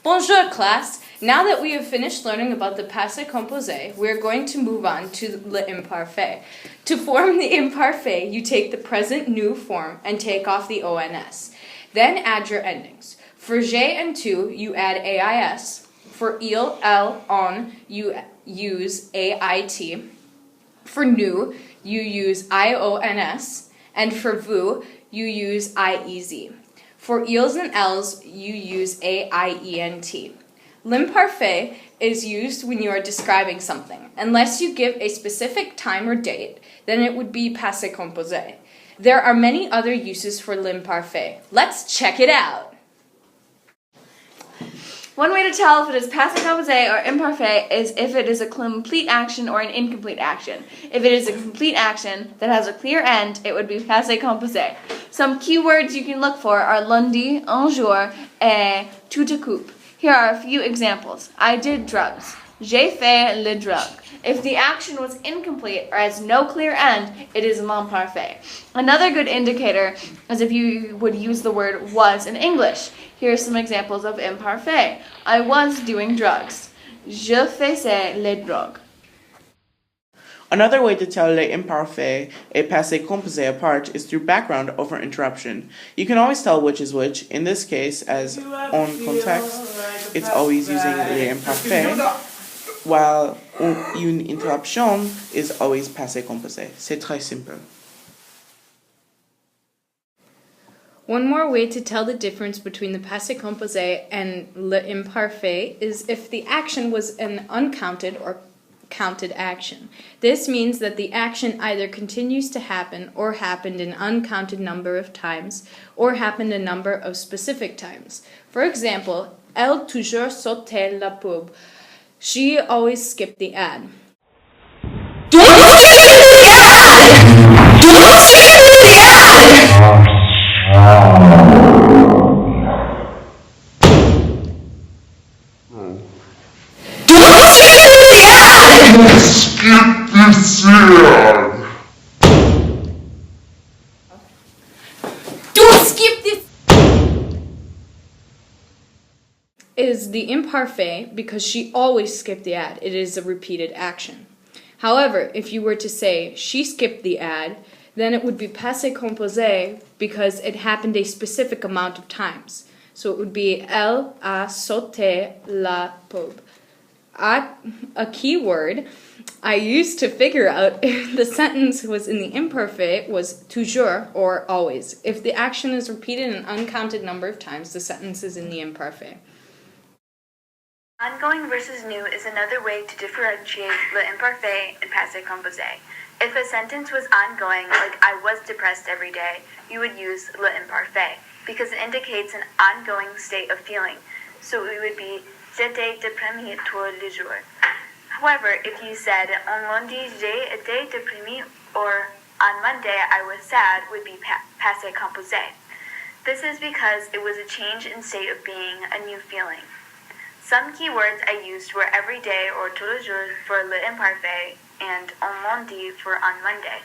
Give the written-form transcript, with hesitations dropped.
Bonjour, class! Now that we have finished learning about the passé composé, we are going to move on to l'imparfait. To form the imparfait, you take the present nous form and take off the ons. Then add your endings. For j'ai and tu, you add ais. For il, elle, on, you use ait. For nous, you use ions. And for vous, you use iez. For ils and elles, you use aient. L'imparfait is used when you are describing something. Unless you give a specific time or date, then it would be passé composé. There are many other uses for l'imparfait. Let's check it out. One way to tell if it is passé composé or imparfait is if it is a complete action or an incomplete action. If it is a complete action that has a clear end, it would be passé composé. Some keywords you can look for are lundi, un jour, et tout à coup. Here are a few examples. I did drugs. J'ai fait le drogue. If the action was incomplete or has no clear end, it is l'imparfait. Another good indicator is if you would use the word was in English. Here are some examples of imparfait. I was doing drugs. Je faisais les drogues. Another way to tell l'imparfait et passé composé apart is through background over interruption. You can always tell which is which. In this case, as on context, it's always using l'imparfait, while une interruption is always passé composé. C'est très simple. One more way to tell the difference between the passé composé and l'imparfait is if the action was an uncounted or counted action. This means that the action either continues to happen or happened an uncounted number of times or happened a number of specific times. For example, elle toujours sautait la pub. She always skipped the ad. Is the imparfait because she always skipped the ad. It is a repeated action. However, if you were to say she skipped the ad, then it would be passé composé because it happened a specific amount of times. So it would be elle a sauté la pub. A keyword I used to figure out if the sentence was in the imperfect was toujours or always. If the action is repeated an uncounted number of times, the sentence is in the imperfect. Ongoing versus new is another way to differentiate l'imparfait and passé composé. If a sentence was ongoing, like I was depressed every day, you would use l'imparfait because it indicates an ongoing state of feeling. So it would be j'étais déprimé tous les jours. However, if you said on lundi j'ai été déprimé or on Monday I was sad would be passé composé. This is because it was a change in state of being, a new feeling. Some keywords I used were every day or tous les jours for l'imparfait and on lundi for on Monday.